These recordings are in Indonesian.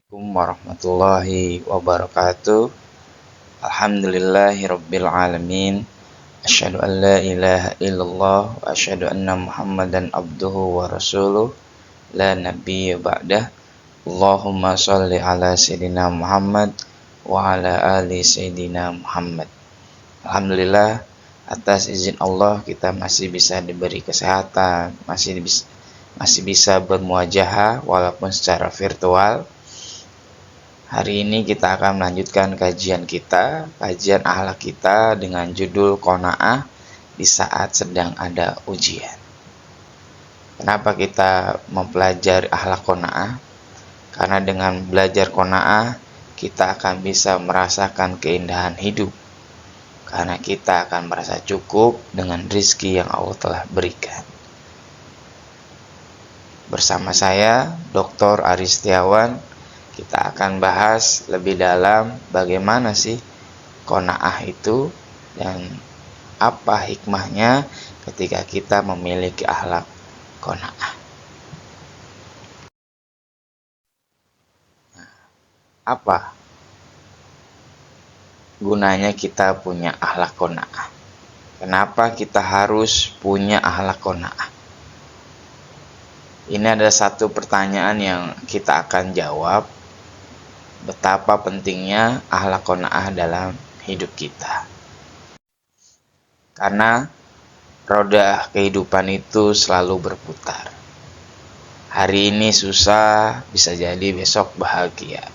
Assalamualaikum warahmatullahi wabarakatuh. Alhamdulillahirabbil alamin. Asyhadu an la ilaha illallah wa asyhadu anna Muhammadan abduhu wa rasuluh. La nabiyya ba'dah. Allahumma shalli ala sayyidina Muhammad wa ala ali sayyidina Muhammad. Alhamdulillah, atas izin Allah kita masih bisa diberi kesehatan, masih bisa bermuajahah walaupun secara virtual. Hari ini kita akan melanjutkan kajian akhlak kita dengan judul Qanaah di saat sedang ada ujian. Kenapa kita mempelajari akhlak Qanaah? Karena dengan belajar Qanaah, kita akan bisa merasakan keindahan hidup. Karena kita akan merasa cukup dengan rizki yang Allah telah berikan. Bersama saya, Dr. Aris Setiawan, kita akan bahas lebih dalam bagaimana sih qanaah itu dan apa hikmahnya ketika kita memiliki akhlak qanaah. Apa gunanya kita punya akhlak qanaah? Kenapa kita harus punya akhlak qanaah? Ini ada satu pertanyaan yang kita akan jawab. Betapa pentingnya akhlak qanaah dalam hidup kita. Karena roda kehidupan itu selalu berputar. Hari ini susah, bisa jadi besok bahagia.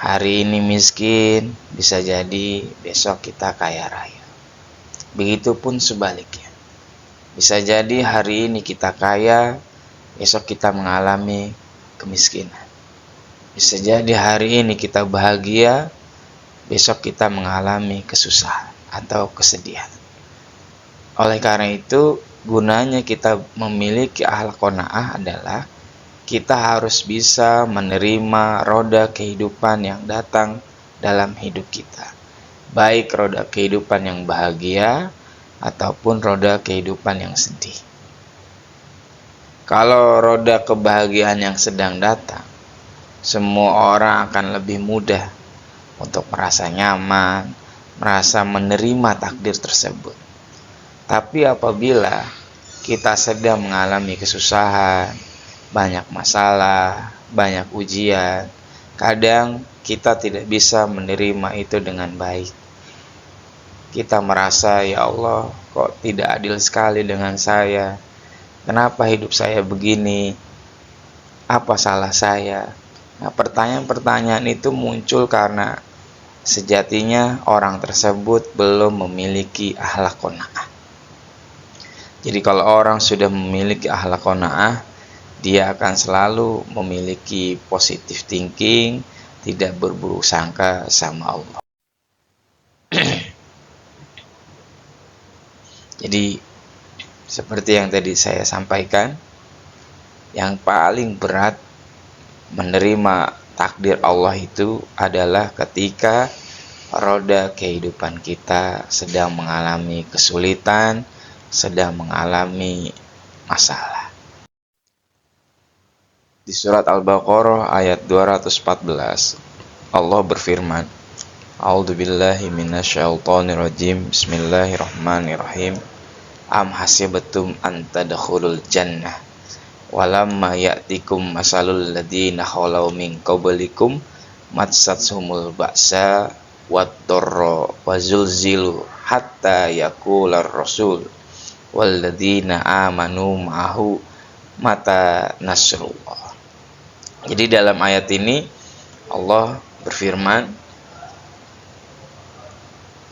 Hari ini miskin, bisa jadi besok kita kaya raya. Begitupun sebaliknya. Bisa jadi hari ini kita kaya, besok kita mengalami kemiskinan. Bisa jadi hari ini kita bahagia, besok kita mengalami kesusahan atau kesedihan. Oleh karena itu, gunanya kita memiliki akhlak qanaah adalah kita harus bisa menerima roda kehidupan yang datang dalam hidup kita. Baik roda kehidupan yang bahagia ataupun roda kehidupan yang sedih. Kalau roda kebahagiaan yang sedang datang, semua orang akan lebih mudah untuk merasa nyaman, merasa menerima takdir tersebut. Tapi apabila kita sedang mengalami kesusahan, banyak masalah, banyak ujian, kadang kita tidak bisa menerima itu dengan baik. Kita merasa, ya Allah, kok tidak adil sekali dengan saya? Kenapa hidup saya begini? Apa salah saya? Nah, pertanyaan-pertanyaan itu muncul karena sejatinya orang tersebut belum memiliki akhlak qanaah. Jadi kalau orang sudah memiliki akhlak qanaah, dia akan selalu memiliki positive thinking, tidak berburuk sangka sama Allah. Jadi seperti yang tadi saya sampaikan, yang paling berat menerima takdir Allah itu adalah ketika roda kehidupan kita sedang mengalami kesulitan, sedang mengalami masalah. Di surat Al-Baqarah ayat 214, Allah berfirman, A'udzubillahi minasyaitonirrajim. Bismillahirrahmanirrahim. Am hasibatum an tadkhulul jannah walamma ya'tikum masalul ladzina khalau min qablikum matsatshumul ba'sa wad-dharra wazulzilu hatta yaqular rasul wal ladzina amanu ma'ahu mata nasrullah. Jadi dalam ayat ini Allah berfirman,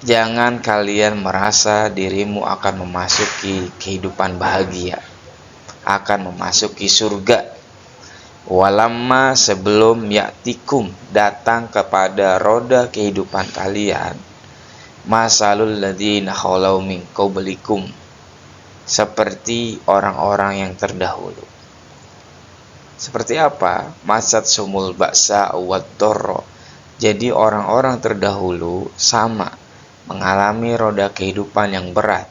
jangan kalian merasa dirimu akan memasuki kehidupan bahagia, akan memasuki surga. Walamma sebelum ya'tikum datang kepada roda kehidupan kalian, masalul ladzina khalau min qablikum, seperti orang-orang yang terdahulu. Seperti apa? Masat sumul ba'sa wad-dharra. Jadi orang-orang terdahulu sama mengalami roda kehidupan yang berat,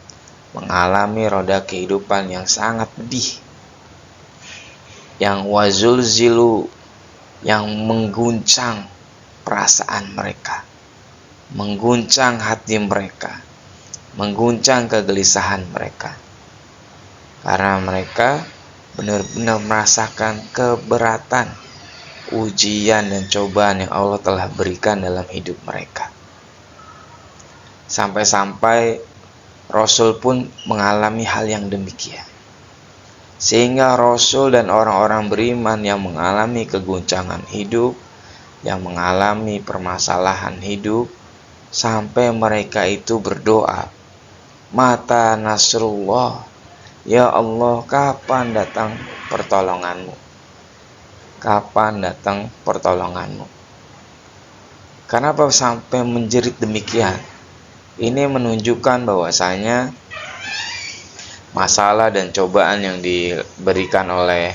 mengalami roda kehidupan yang sangat pedih. Yang wazulzilu yang mengguncang perasaan mereka, mengguncang hati mereka, mengguncang kegelisahan mereka. Karena mereka benar-benar merasakan keberatan ujian dan cobaan yang Allah telah berikan dalam hidup mereka. Sampai-sampai Rasul pun mengalami hal yang demikian. Sehingga Rasul dan orang-orang beriman yang mengalami keguncangan hidup, yang mengalami permasalahan hidup, sampai mereka itu berdoa, "Mata nasrullah, ya Allah, kapan datang pertolonganmu? Kapan datang pertolonganmu?" Kenapa sampai menjerit demikian? Ini menunjukkan bahwasanya masalah dan cobaan yang diberikan oleh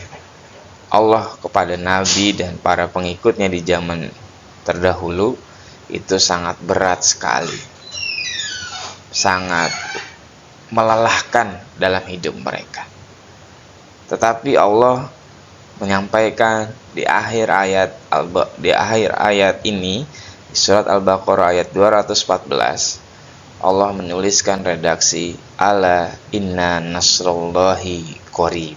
Allah kepada Nabi dan para pengikutnya di zaman terdahulu itu sangat berat sekali, sangat melelahkan dalam hidup mereka. Tetapi Allah menyampaikan di akhir ayat ini, di surat Al-Baqarah ayat 214, Allah menuliskan redaksi, "Ala inna nasrullahi qarib."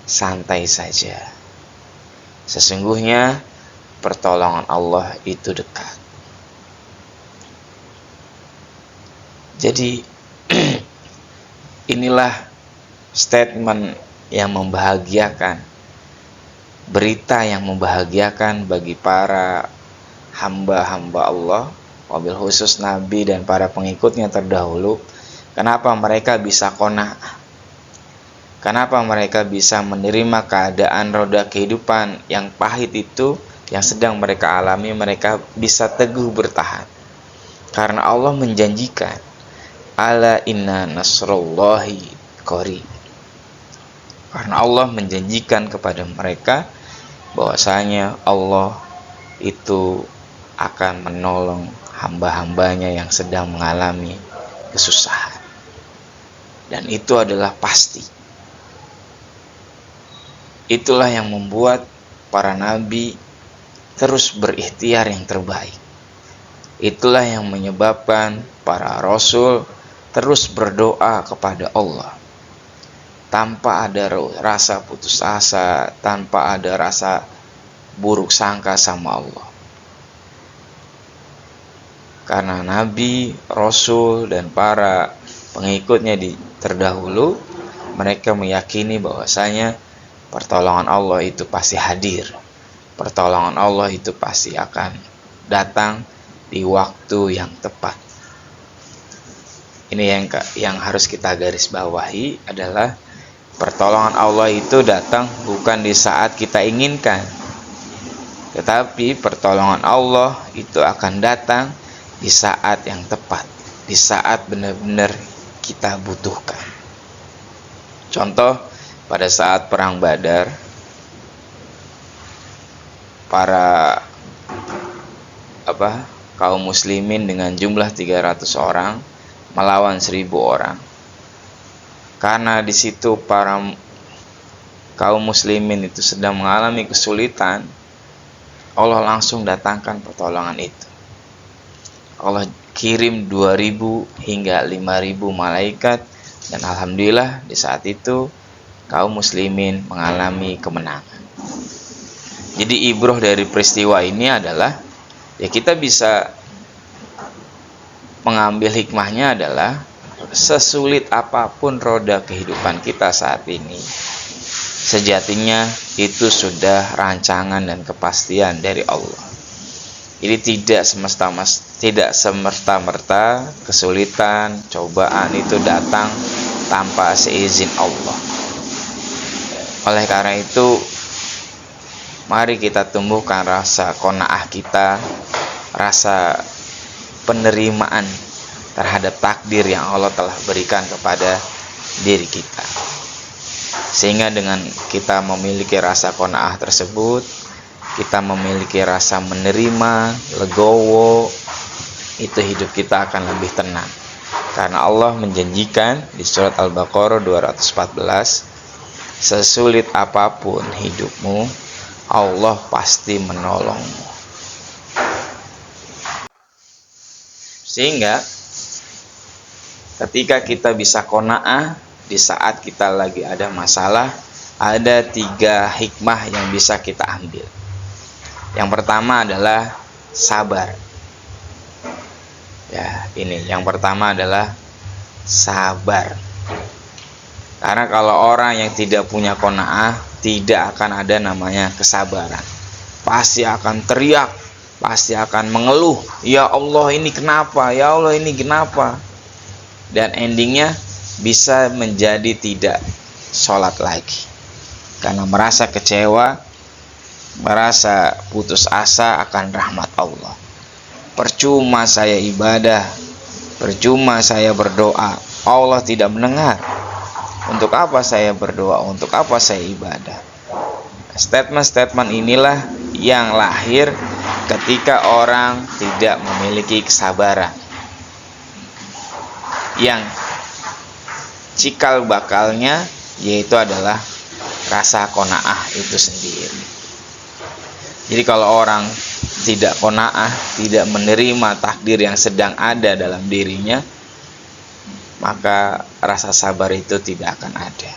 Santai saja, sesungguhnya pertolongan Allah itu dekat. Jadi inilah statement yang membahagiakan, berita yang membahagiakan bagi para hamba-hamba Allah, wabil khusus Nabi dan para pengikutnya terdahulu. Kenapa mereka bisa qanaah? Kenapa mereka bisa menerima keadaan roda kehidupan yang pahit itu yang sedang mereka alami? Mereka bisa teguh bertahan karena Allah menjanjikan, "Ala inna nasrullahi qarib." Karena Allah menjanjikan kepada mereka bahwasanya Allah itu akan menolong hamba-hambanya yang sedang mengalami kesusahan. Dan itu adalah pasti. Itulah yang membuat para nabi terus berikhtiar yang terbaik. Itulah yang menyebabkan para rasul terus berdoa kepada Allah tanpa ada rasa putus asa, tanpa ada rasa buruk sangka sama Allah. Karena Nabi, Rasul, dan para pengikutnya di terdahulu, mereka meyakini bahwasanya pertolongan Allah itu pasti hadir. Pertolongan Allah itu pasti akan datang di waktu yang tepat. Ini yang harus kita garis bawahi adalah pertolongan Allah itu datang bukan di saat kita inginkan, tetapi pertolongan Allah itu akan datang di saat yang tepat, di saat benar-benar kita butuhkan. Contoh, pada saat perang Badar, para kaum muslimin dengan jumlah 300 orang melawan 1000 orang. Karena di situ para kaum muslimin itu sedang mengalami kesulitan, Allah langsung datangkan pertolongan itu. Allah kirim 2000 hingga 5000 malaikat, dan alhamdulillah di saat itu kaum muslimin mengalami kemenangan. Jadi ibrah dari peristiwa ini adalah, ya kita bisa mengambil hikmahnya adalah sesulit apapun roda kehidupan kita saat ini, sejatinya itu sudah rancangan dan kepastian dari Allah. Jadi tidak semerta-merta kesulitan, cobaan itu datang tanpa seizin Allah. Oleh karena itu, mari kita tumbuhkan rasa qanaah kita, rasa penerimaan terhadap takdir yang Allah telah berikan kepada diri kita. Sehingga dengan kita memiliki rasa qanaah tersebut, kita memiliki rasa menerima, legowo, itu hidup kita akan lebih tenang. Karena Allah menjanjikan di surat Al-Baqarah 214, sesulit apapun hidupmu, Allah pasti menolongmu. Sehingga ketika kita bisa qanaah di saat kita lagi ada masalah, ada 3 hikmah yang bisa kita ambil. Yang pertama adalah sabar. Ya, ini yang pertama adalah sabar. Karena kalau orang yang tidak punya qanaah, tidak akan ada namanya kesabaran. Pasti akan teriak, pasti akan mengeluh, ya Allah ini kenapa, ya Allah ini kenapa. Dan endingnya bisa menjadi tidak sholat lagi, karena merasa kecewa, merasa putus asa akan rahmat Allah. Percuma saya ibadah, percuma saya berdoa, Allah tidak mendengar. Untuk apa saya berdoa, untuk apa saya ibadah? Statement-statement inilah yang lahir ketika orang tidak memiliki kesabaran, yang cikal bakalnya yaitu adalah rasa qanaah itu sendiri. Jadi kalau orang tidak qanaah, tidak menerima takdir yang sedang ada dalam dirinya, maka rasa sabar itu tidak akan ada.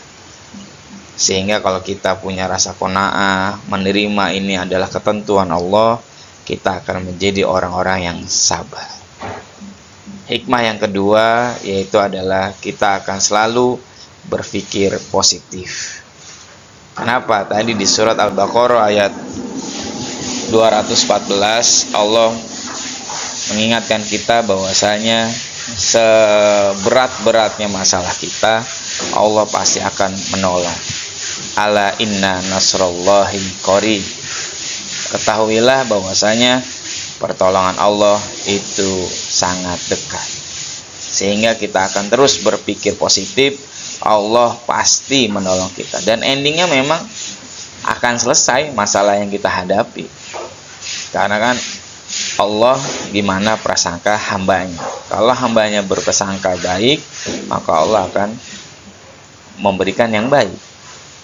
Sehingga kalau kita punya rasa qanaah, menerima ini adalah ketentuan Allah, kita akan menjadi orang-orang yang sabar. Hikmah yang kedua yaitu adalah kita akan selalu berpikir positif. Kenapa? Tadi di surat Al-Baqarah ayat 214 Allah mengingatkan kita bahwasanya seberat-beratnya masalah kita, Allah pasti akan menolong. Ala inna nasrallahi qarib. Ketahuilah bahwasanya pertolongan Allah itu sangat dekat. Sehingga kita akan terus berpikir positif, Allah pasti menolong kita. Dan endingnya memang akan selesai masalah yang kita hadapi. Karena kan Allah gimana prasangka hambanya. Kalau hambanya berprasangka baik, maka Allah akan memberikan yang baik.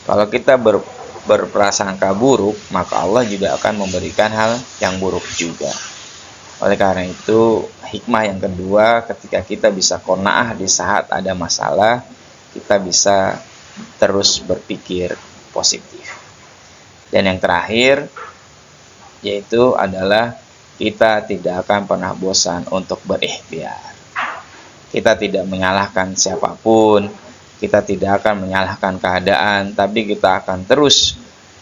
Kalau kita berprasangka buruk, maka Allah juga akan memberikan hal yang buruk juga. Oleh karena itu, hikmah yang kedua, ketika kita bisa qanaah di saat ada masalah, kita bisa terus berpikir positif. Dan yang terakhir, yaitu adalah kita tidak akan pernah bosan untuk berikhtiar. Kita tidak menyalahkan siapapun, kita tidak akan menyalahkan keadaan, tapi kita akan terus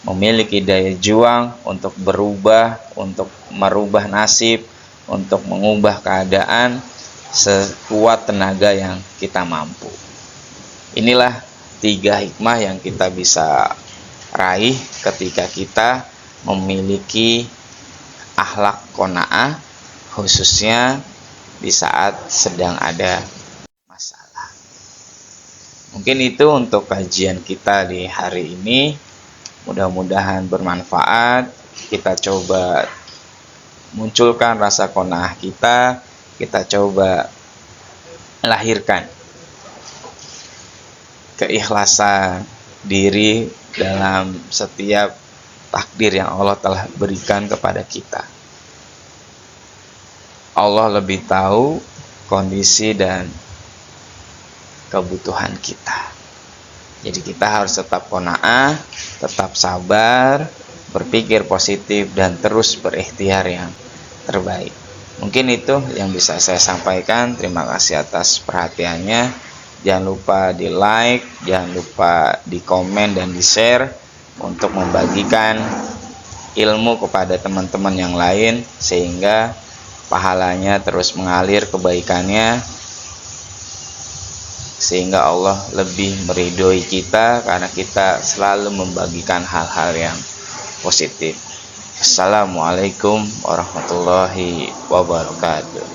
memiliki daya juang untuk berubah, untuk merubah nasib, untuk mengubah keadaan sekuat tenaga yang kita mampu. Inilah 3 hikmah yang kita bisa raih ketika kita memiliki akhlak qanaah, khususnya di saat sedang ada masalah. Mungkin itu untuk kajian kita di hari ini. Mudah-mudahan bermanfaat. Kita coba munculkan rasa qanaah kita coba lahirkan keikhlasan diri dalam setiap takdir yang Allah telah berikan kepada kita. Allah lebih tahu kondisi dan kebutuhan kita. Jadi kita harus tetap qanaah, tetap sabar, berpikir positif, dan terus berikhtiar yang terbaik. Mungkin itu yang bisa saya sampaikan. Terima kasih atas perhatiannya. Jangan lupa di like, jangan lupa di komen dan di share untuk membagikan ilmu kepada teman-teman yang lain, sehingga pahalanya terus mengalir, kebaikannya, sehingga Allah lebih meridhoi kita karena kita selalu membagikan hal-hal yang positif. Assalamualaikum warahmatullahi wabarakatuh.